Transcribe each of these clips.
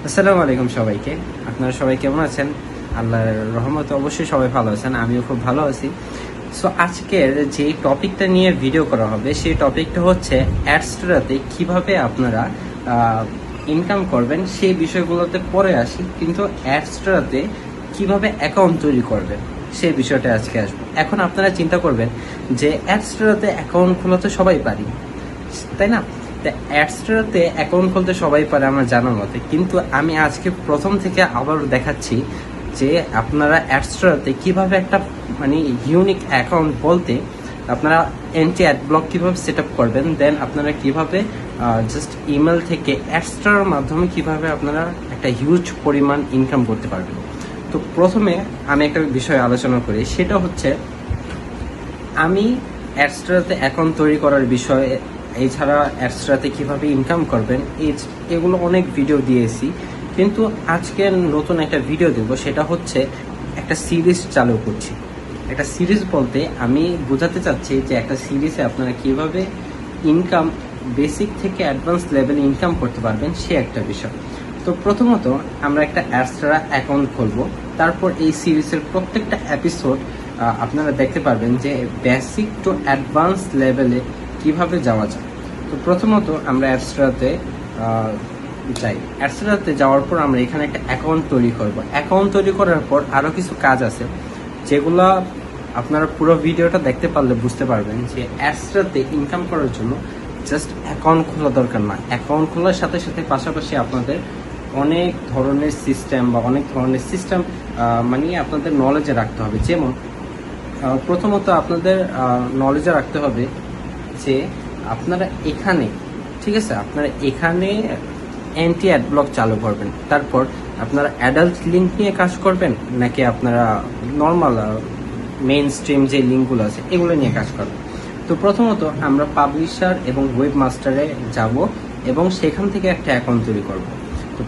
আসসালামু আলাইকুম সবাইকে। আপনারা সবাই কেমন আছেন? আল্লাহর রহমতে অবশ্যই সবাই ভালো আছেন, আমিও খুব ভালো আছি। সো আজকের যে টপিকটা নিয়ে ভিডিও করা হবে সেই টপিকটা হচ্ছে অ্যাডস্টোরাতে কিভাবে আপনারা ইনকাম করবেন সেই বিষয়গুলোতে পরে আসি, কিন্তু অ্যাডস্টোরাতে কিভাবে অ্যাকাউন্ট তৈরি করবেন সেই বিষয়টা আজকে আসবো। এখন আপনারা চিন্তা করবেন যে অ্যাডস্টোরাতে অ্যাকাউন্ট খোলা তো সবাই পারি, তাই না? অ্যাডস্টোরাতে অ্যাকাউন্ট খুলতে সবাই পারে আমার জানার মতে, কিন্তু আমি আজকে প্রথম থেকে আবার দেখাচ্ছি যে আপনারা অ্যাডস্টোরাতে কিভাবে একটা ইউনিক অ্যাকাউন্ট বলতে আপনারা এন্টি অ্যাড ব্লক কীভাবে সেট আপ করবেন, দেন আপনারা কিভাবে জাস্ট ইমেল থেকে অ্যাডস্টোরার মাধ্যমে কিভাবে আপনারা একটা হিউজ পরিমাণ ইনকাম করতে পারবেন। তো প্রথমে আমি একটা বিষয় আলোচনা করি, সেটা হচ্ছে আমি অ্যাডস্টোরাতে অ্যাকাউন্ট তৈরি করার বিষয়ে, এছাড়া অ্যাডস্টোরাতে কীভাবে ইনকাম করবেন এগুলো অনেক ভিডিও দিয়েছি, কিন্তু আজকে নতুন একটা ভিডিও দেব, সেটা হচ্ছে একটা সিরিজ চালু করছি। একটা সিরিজ বলতে আমি বোঝাতে চাচ্ছি যে একটা সিরিজে আপনারা কীভাবে ইনকাম বেসিক থেকে অ্যাডভান্স লেভেলে ইনকাম করতে পারবেন সে একটা বিষয়। তো প্রথমত আমরা একটা অ্যাডস্টোরা অ্যাকাউন্ট খুলব, তারপর এই সিরিজের প্রত্যেকটা এপিসোড আপনারা দেখতে পারবেন যে বেসিক টু অ্যাডভান্স লেভেলে কিভাবে যাওয়া যায়। তো প্রথমত আমরা অ্যাডস্টোরাতে যাই। অ্যাডস্টোরাতে যাওয়ার পর আমরা এখানে একটা অ্যাকাউন্ট তৈরি করব। অ্যাকাউন্ট তৈরি করার পর আরও কিছু কাজ আছে যেগুলো আপনারা পুরো ভিডিওটা দেখতে পারলে বুঝতে পারবেন যে অ্যাডস্টোরাতে ইনকাম করার জন্য জাস্ট অ্যাকাউন্ট খোলা দরকার না, অ্যাকাউন্ট খোলার সাথে সাথে পাশাপাশি আপনাদের অনেক ধরনের সিস্টেম আপনাদের নলেজে রাখতে হবে। যেমন প্রথমত আপনাদের নলেজে রাখতে হবে যে আপনারা এখানে, ঠিক আছে, আপনারা এখানে অ্যান্টি অ্যাড ব্লক চালু করবেন, তারপর আপনারা অ্যাডাল্ট লিঙ্ক নিয়ে কাজ করবেন, নাকি আপনারা নর্মাল মেইন স্ট্রিম যে লিঙ্কগুলো আছে এগুলো নিয়ে কাজ করবেন। তো প্রথমত আমরা পাবলিশার এবং ওয়েব মাস্টারে যাব এবং সেখান থেকে একটা অ্যাকাউন্ট তৈরি করব। তো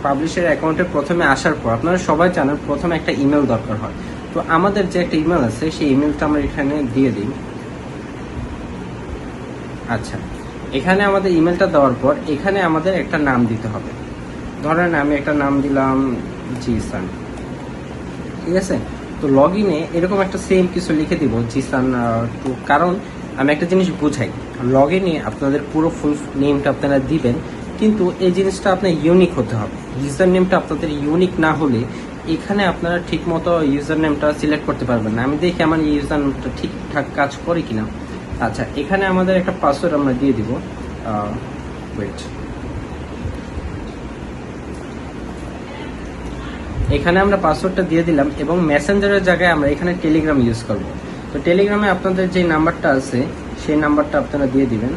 পাবলিশার অ্যাকাউন্টে প্রথমে আসার পর আপনারা সবাই জানেন প্রথমে একটা ইমেল দরকার হয়। তো আমাদের যে একটা ইমেল আছে সেই ইমেলটা আমরা এখানে দিয়ে দিই। আচ্ছা, এখানে আমাদের ইমেলটা দেওয়ার পর এখানে আমাদের একটা নাম দিতে হবে। ধরেন আমি একটা নাম দিলাম জিসান, ঠিক আছে। তো লগ ইনে এরকম একটা সেম কিছু লিখে দিব জিসান টু, কারণ আমি একটা জিনিস বুঝাই, লগ ইনে আপনাদের পুরো ফুল নেমটা আপনারা দিবেন, কিন্তু এই জিনিসটা আপনার ইউনিক হতে হবে। ইউজার নেমটা আপনাদের ইউনিক না হলে এখানে আপনারা ঠিক মতো ইউজার নেমটা সিলেক্ট করতে পারবেন না। আমি দেখি আমার ইউজার নেমটা ঠিকঠাক কাজ করে কিনা। আচ্ছা, এখানে আমাদের একটা পাসওয়ার্ড আমরা দিয়ে দিব। এখানে আমরা পাসওয়ার্ডটা দিয়ে দিলাম এবং মেসেঞ্জারের জায়গায় আমরা এখানে টেলিগ্রাম ইউজ করব। তো টেলিগ্রামে আপনাদের যে নাম্বারটা আছে সেই নাম্বারটা আপনারা দিয়ে দিবেন।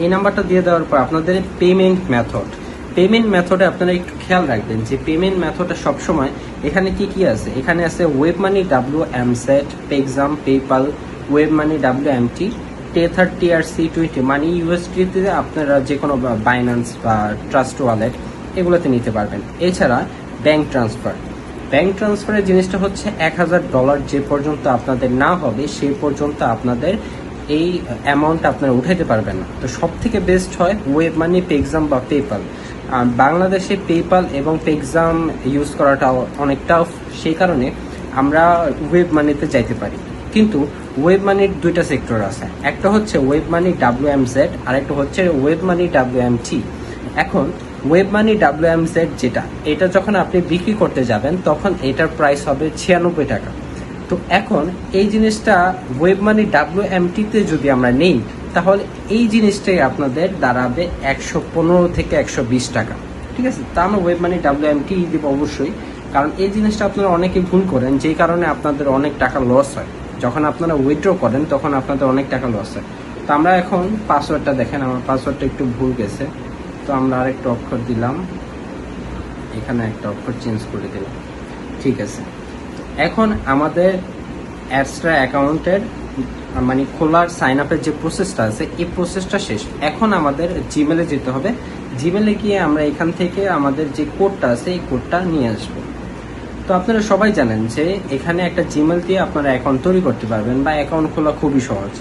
এই নাম্বারটা দিয়ে দেওয়ার পর আপনাদের পেমেন্ট মেথডে আপনারা একটু খেয়াল রাখবেন যে পেমেন্ট মেথডটা সবসময় এখানে কি আছে। এখানে আছে web money, WMZ, Paxum, PayPal, web money, WMT, Tether, TRC20, মানে ইউএসডিতে আপনারা যে কোনো বাইন্যান্স বা ট্রাস্ট ওয়ালেট এগুলোতে নিতে পারবেন। এছাড়া ব্যাংক ট্রান্সফারের জিনিসটা হচ্ছে $1000 যে পর্যন্ত আপনাদের না হবে সেই পর্যন্ত আপনাদের এই অ্যামাউন্ট আপনারা উঠাইতে পারবেন না। তো সব থেকে বেস্ট হয় ওয়েব মানি, পেক্সাম বা পেপাল। বাংলাদেশে পেপাল এবং পেক্সাম ইউজ করাটা অনেক টাফ, সেই কারণে আমরা ওয়েব মানিতে যাইতে পারি। কিন্তু ওয়েব মানির দুইটা সেক্টর আছে, একটা হচ্ছে ওয়েব মানি WMZ আর একটা হচ্ছে ওয়েব মানি WMT। এখন ওয়েব মানি WMZ যেটা, এটা যখন আপনি বিক্রি করতে যাবেন তখন এটার প্রাইস হবে 96 টাকা। তো এখন এই জিনিসটা ওয়েব মানি WMT-তে যদি আমরা নেই তাহলে এই জিনিসটাই আপনাদের দাঁড়াবে 115 থেকে 120 টাকা, ঠিক আছে। তা আমরা ওয়েব মানি WMT দিব অবশ্যই, কারণ এই জিনিসটা আপনারা অনেকে ভুল করেন, যেই কারণে আপনাদের অনেক টাকা লস হয়। যখন আপনারা উইথড্র করেন তখন আপনাদের অনেক টাকা লস হয়। তো আমরা এখন পাসওয়ার্ডটা দেখেন, আমার পাসওয়ার্ডটা একটু ভুল গেছে, তো আমরা আরেকটা অক্ষর দিলাম, এখানে একটা অক্ষর চেঞ্জ করে দিলাম, ঠিক আছে। এখন আমাদের অ্যাডস্টোরা অ্যাকাউন্টের খোলার সাইন আপের যে প্রসেসটা আছে এই প্রসেসটা শেষ। এখন আমাদের জিমেলে যেতে হবে। জিমেলে গিয়ে আমরা এখান থেকে আমাদের যে কোডটা আছে এই কোডটা নিয়ে আসবো। তো আপনারা সবাই জানেন যে এখানে একটা জিমেল দিয়ে আপনারা অ্যাকাউন্ট তৈরি করতে পারবেন বা অ্যাকাউন্ট খোলা খুবই সহজ।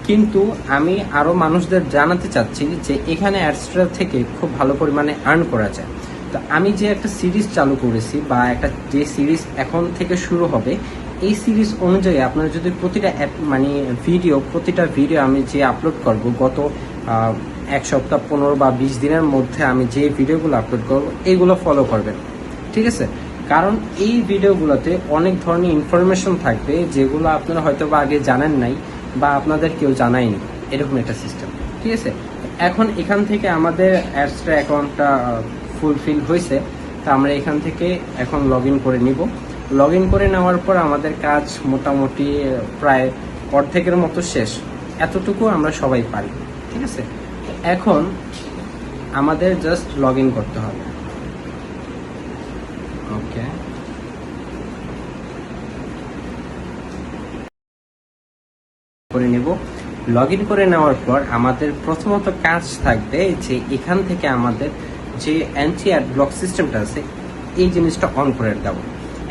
কিন্তু আমি আরো মানুষদের জানাতে চাচ্ছি যে এখানে অ্যাডস্ট্রা থেকে খুব ভালো পরিমাণে আর্ন করা যায়। তো আমি যে একটা সিরিজ চালু করেছি বা একটা যে সিরিজ এখন থেকে শুরু হবে, এই সিরিজ অনুযায়ী আপনারা যদি প্রতিটা প্রতিটা ভিডিও আমি যে আপলোড করব গত 1 সপ্তাহ 15 বা 20 দিনের মধ্যে আমি যে ভিডিওগুলো আপলোড করব এইগুলো ফলো করবেন, ঠিক আছে? কারণ এই ভিডিওগুলোতে অনেক ধরনের ইনফরমেশন থাকবে যেগুলো আপনারা হয়তো বা আগে জানেন নাই বা আপনাদের কেউ জানায়নি, এরকম একটা সিস্টেম, ঠিক আছে? এখন এখান থেকে আমাদের অ্যাডস্ট্রা অ্যাকাউন্টটা ফুলফিল হয়েছে, তো আমরা এখান থেকে এখন লগ ইন করে নিব। লগ ইন করে নেওয়ার পর আমাদের কাজ মোটামুটি প্রায় অর্ধেকের মতো শেষ, এতটুকু আমরা সবাই পারি, ঠিক আছে? এখন আমাদের জাস্ট লগ ইন করতে হবে। ওকে, করে নেব। লগ ইন করে নেওয়ার পর আমাদের প্রথমত কাজ থাকবে যে এখান থেকে আমাদের যে অ্যান্টি অ্যাড ব্লক সিস্টেমটা আছে এই জিনিসটা অন করে দেব।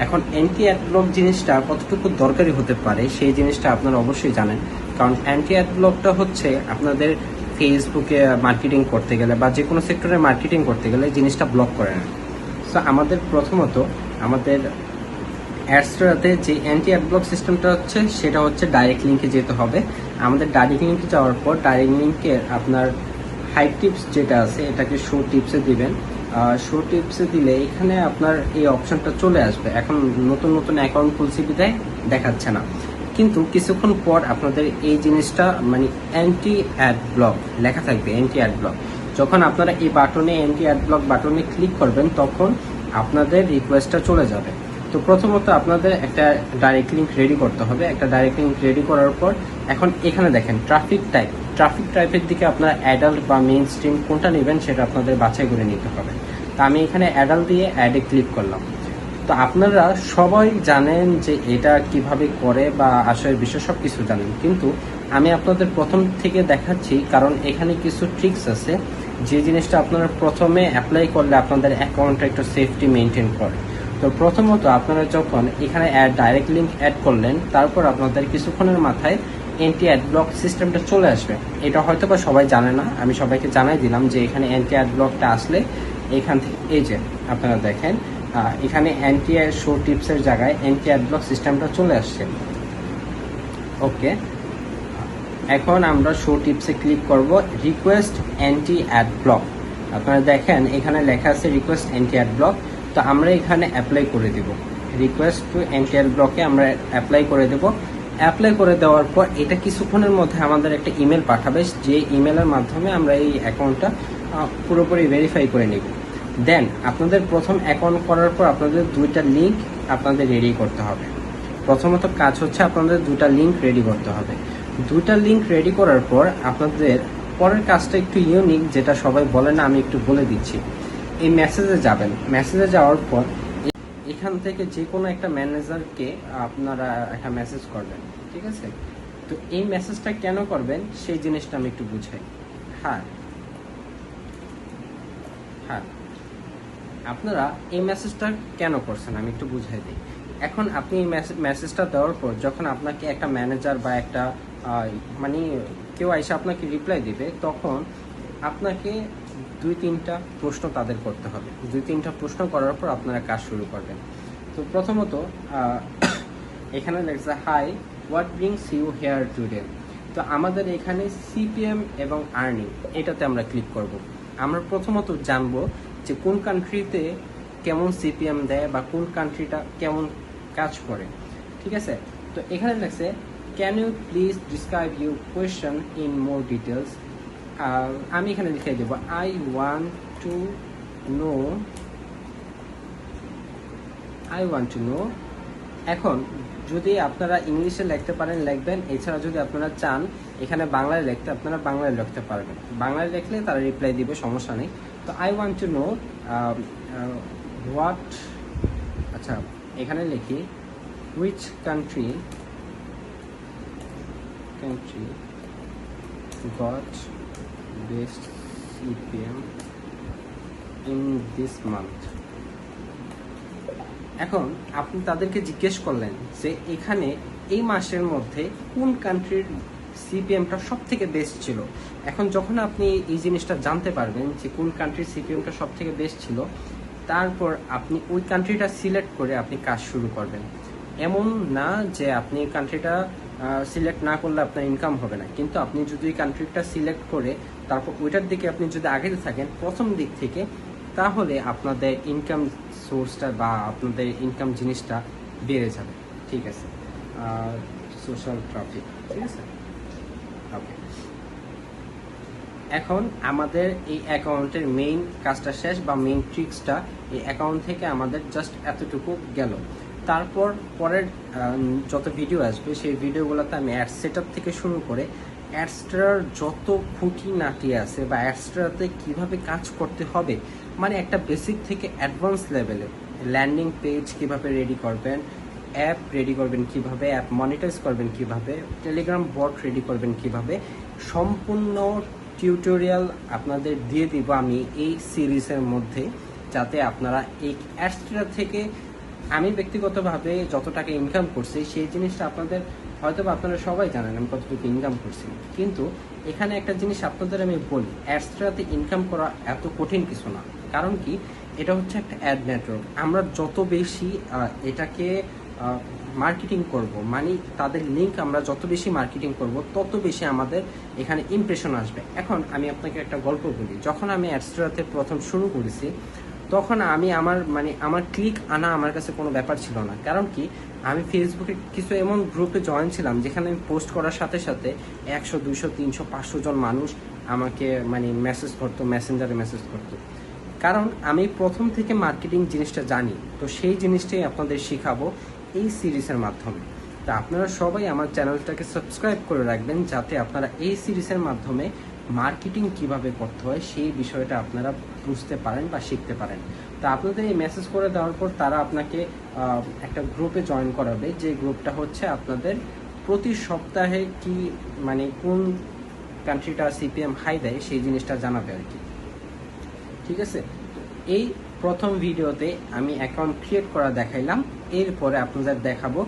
এখন অ্যান্টি অ্যাড ব্লক জিনিসটা কতটুকু দরকারি হতে পারে সেই জিনিসটা আপনারা অবশ্যই জানেন, কারণ অ্যান্টি অ্যাড ব্লকটা হচ্ছে আপনাদের ফেসবুকে মার্কেটিং করতে গেলে বা যে কোনো সেক্টরে মার্কেটিং করতে গেলে জিনিসটা ব্লক করে না। সো আমাদের প্রথমত আমাদের অ্যাডস্ট্রাতে যে অ্যান্টি অ্যাডব্লক সিস্টেমটা হচ্ছে সেটা হচ্ছে ডাইরেক্ট লিঙ্কে যেতে হবে। আমাদের ডাইরেক্ট লিঙ্কে যাওয়ার পর ডাইরেক্ট লিঙ্কে আপনার হাই টিপস যেটা আছে এটাকে শো টিপসে দিবেন। শো টিপসে দিলে এখানে আপনার এই অপশনটা চলে আসবে। এখন নতুন নতুন অ্যাকাউন্ট খুলছি বিধায় দেখাচ্ছে না, কিন্তু কিছুক্ষণ পর আপনাদের এই জিনিসটা অ্যান্টি অ্যাড ব্লক লেখা থাকবে। অ্যান্টি অ্যাড ব্লক যখন আপনারা এই বাটনে অ্যান্টি অ্যাড ব্লক বাটনে ক্লিক করবেন তখন আপনাদের রিকোয়েস্টটা চলে যাবে। তো প্রথমত আপনাদের একটা ডাইরেক্ট লিঙ্ক রেডি করতে হবে। একটা ডাইরেক্ট লিঙ্ক রেডি করার পর এখন এখানে দেখেন ট্রাফিক টাইপের দিকে আপনারা অ্যাডাল্ট বা মেইন স্ট্রিম কোনটা নেবেন সেটা আপনাদের বাছাই করে নিতে হবে। তো আমি এখানে অ্যাডাল্ট দিয়ে অ্যাডে ক্লিক করলাম। তো আপনারা সবাই জানেন যে এটা কিভাবে করে বা আসলে বিষয় সব কিছু জানেন, কিন্তু আমি আপনাদের প্রথম থেকে দেখাচ্ছি কারণ এখানে কিছু ট্রিক্স আছে যে জিনিসটা আপনারা প্রথমে অ্যাপ্লাই করলে আপনাদের অ্যাকাউন্টটা একটু সেফটি মেনটেন করে। তো প্রথমত আপনারা যখন এখানে ডাইরেক্ট লিঙ্ক অ্যাড করলেন তারপর আপনাদের কিছুক্ষণের মাথায় অ্যান্টি অ্যাড ব্লক সিস্টেমটা চলে আসবে। এটা হয়তো বা সবাই জানে না, আমি সবাইকে জানাই দিলাম যে এখানে অ্যান্টি অ্যাড ব্লকটা আসলে এখান থেকে এই যে আপনারা দেখেন এখানে অ্যান্টি অ্যাড শো টিপসের জায়গায় অ্যান্টি অ্যাড ব্লক সিস্টেমটা চলে আসছে। ওকে, এখন আমরা শো টিপসে ক্লিক করব, রিকোয়েস্ট অ্যান্টি অ্যাড ব্লক। আপনারা দেখেন এখানে লেখা আছে রিকোয়েস্ট অ্যান্টি অ্যাড ব্লক। তো আমরা এখানে অ্যাপ্লাই করে দেব, রিকোয়েস্ট টু অ্যান্টি অ্যাড ব্লকে আমরা অ্যাপ্লাই করে দেব। অ্যাপ্লাই করে দেওয়ার পর এটা কিছুক্ষণের মধ্যে আমাদের একটা ইমেল পাঠাবে, যে ইমেলের মাধ্যমে আমরা এই অ্যাকাউন্টটা পুরোপুরি ভেরিফাই করে নিব। দেন আপনাদের প্রথম অ্যাকাউন্ট করার পর আপনাদের দুইটা লিঙ্ক আপনাদের রেডি করতে হবে। প্রথমত কাজ হচ্ছে আপনাদের দুইটা লিঙ্ক রেডি করতে হবে। দুইটা লিঙ্ক রেডি করার পর আপনাদের পরের কাজটা একটু ইউনিক, যেটা সবাই বলে না, আমি একটু বলে দিচ্ছি। এই মেসেজে যাবেন, মেসেজে যাওয়ার পর এখান থেকে যে কোনো একটা ম্যানেজারকে আপনারা একটা মেসেজ করবেন, ঠিক আছে? তো এই মেসেজটা কেন করবেন সেই জিনিসটা আমি একটু বুঝাই। হ্যাঁ, আপনারা এই মেসেজটা কেন করছেন আমি একটু বুঝাই দিই। এখন আপনি এই মেসেজটা দেওয়ার পর যখন আপনাকে একটা ম্যানেজার বা একটা কেউ এসে আপনাকে রিপ্লাই দিবে, তখন আপনাকে 2-3টা প্রশ্ন তাদের করতে হবে। 2-3টা প্রশ্ন করার পর আপনারা কাজ শুরু করবেন। তো প্রথমত এখানে লেখা hi, what brings you here today. তো আমাদের এখানে সিপিএম এবং আর্নিং এটাতে আমরা ক্লিক করব। আমরা প্রথমত জানবো যে কোন কান্ট্রিতে কেমন সিপিএম দেয় বা কোন কান্ট্রিটা কেমন কাজ করে, ঠিক আছে? তো এখানে লেখছে can you please describe your question in more details. আমি এখানে লিখে দেবো আই ওয়ান্ট টু নো। এখন যদি আপনারা ইংলিশে লিখতে পারেন লিখবেন, এছাড়া যদি আপনারা চান এখানে বাংলায় লিখতে আপনারা বাংলায় লিখতে পারবেন। বাংলায় লিখলে তারা রিপ্লাই দিবে, সমস্যা নেই। তো I want to know what, আচ্ছা এখানে লিখি which country goat best CPM in this month. এখন আপনি তাদেরকে জিজ্ঞেস করলেন যে এখানে এই মাসের মধ্যে কোন কান্ট্রির সিপিএমটা সব থেকে বেস্ট ছিল। এখন যখন আপনি এই জিনিসটা জানতে পারবেন যে কোন কান্ট্রির সিপিএমটা সব থেকে বেস্ট ছিল, তারপর আপনি ওই কান্ট্রিটা সিলেক্ট করে আপনি কাজ শুরু করবেন। এমন না যে আপনি কান্ট্রিটা সিলেক্ট না করলে আপনার ইনকাম হবে না, কিন্তু আপনি যদি ওই কান্ট্রিটা সিলেক্ট করে তারপর ওইটার দিকে আপনি যদি আগাতে থাকেন প্রথম দিক থেকে, তাহলে আপনাদের ইনকাম সোর্সটা বা আপনাদের ইনকাম জিনিসটা বেড়ে যাবে। ঠিক আছে, সোশ্যাল ট্রাফিক, ঠিক আছে, ওকে। এখন আমাদের এই অ্যাকাউন্টের মেইন কাজটা শেষ, বা মেইন ট্রিক্সটা এই অ্যাকাউন্ট থেকে আমাদের জাস্ট এতটুকু গেল। তারপর পরের যত ভিডিও আসবে সেই ভিডিওগুলোতে আমি অ্যাড সেটআপ থেকে শুরু করে অ্যাডস্টার যত খুঁটিনাটি আছে বা অ্যাডস্টারতে কিভাবে কাজ করতে হবে, মানে একটা বেসিক থেকে অ্যাডভান্স লেভেলে ল্যান্ডিং পেজ কিভাবে রেডি করবেন, অ্যাপ রেডি করবেন কিভাবে, অ্যাপ মনিটাইজ করবেন কিভাবে, টেলিগ্রাম বট রেডি করবেন কিভাবে, সম্পূর্ণ টিউটোরিয়াল আপনাদের দিয়ে দিব আমি এই সিরিজের মধ্যে, যাতে আপনারা এই অ্যাডস্টার থেকে আমি ব্যক্তিগতভাবে যত টাকা ইনকাম করছি সেই জিনিসটা আপনাদের হয়তো বা আপনারা সবাই জানেন আমি কতটুকু ইনকাম করছি, কিন্তু এখানে একটা জিনিস আপনাদের আমি বলি, অ্যাডস্টারতে ইনকাম করা এত কঠিন কিছু না। কারণ কি, এটা হচ্ছে একটা অ্যাড নেটওয়ার্ক। আমরা যত বেশি এটাকে মার্কেটিং করব, মানে তাদের লিঙ্ক আমরা যত বেশি মার্কেটিং করব তত বেশি আমাদের এখানে ইমপ্রেশন আসবে। এখন আমি আপনাকে একটা গল্প বলি, যখন আমি অ্যাডস্টারতে প্রথম শুরু করেছি তখন আমি আমার ক্লিক আনা আমার কাছে কোনো ব্যাপার ছিল না। কারণ কি, আমি ফেসবুকে কিছু এমন গ্রুপে জয়েন ছিলাম যেখানে আমি পোস্ট করার সাথে সাথে 100, 200, 300, 500 জন মানুষ আমাকে মেসেজ করতো, মেসেঞ্জারে মেসেজ করতো। কারণ আমি প্রথম থেকে মার্কেটিং জিনিসটা জানি, তো সেই জিনিসটাই আপনাদের শেখাবো এই সিরিজের মাধ্যমে। তা আপনারা সবাই আমার চ্যানেলটাকে সাবস্ক্রাইব করে রাখবেন, যাতে আপনারা এই সিরিজের মাধ্যমে মার্কেটিং কিভাবে করতে হয় সেই বিষয়টা আপনারা বুঝতে পারেন বা শিখতে পারেন। তা আপনাদের এই মেসেজ করে দেওয়ার পর তারা আপনাকে একটা গ্রুপে জয়েন করাবে, যে গ্রুপটা হচ্ছে আপনাদের প্রতি সপ্তাহে কি কোন কান্ট্রিটা সিপিএম হাই দেয় সেই জিনিসটা জানাবে আর কি। ঠিক আছে, এই প্রথম ভিডিওতে আমি অ্যাকাউন্ট ক্রিয়েট করা দেখাইলাম, এরপরে আপনাদের দেখাবো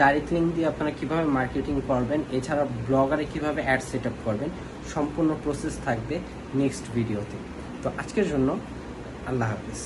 ডাইরেক্ট লিঙ্ক দিয়ে আপনারা কিভাবে মার্কেটিং করবেন, এছাড়া ব্লগারে কিভাবে অ্যাড সেট আপ করবেন, সম্পূর্ণ প্রসেস থাকবে নেক্সট ভিডিওতে। তো আজকের জন্য আল্লাহ হাফিজ।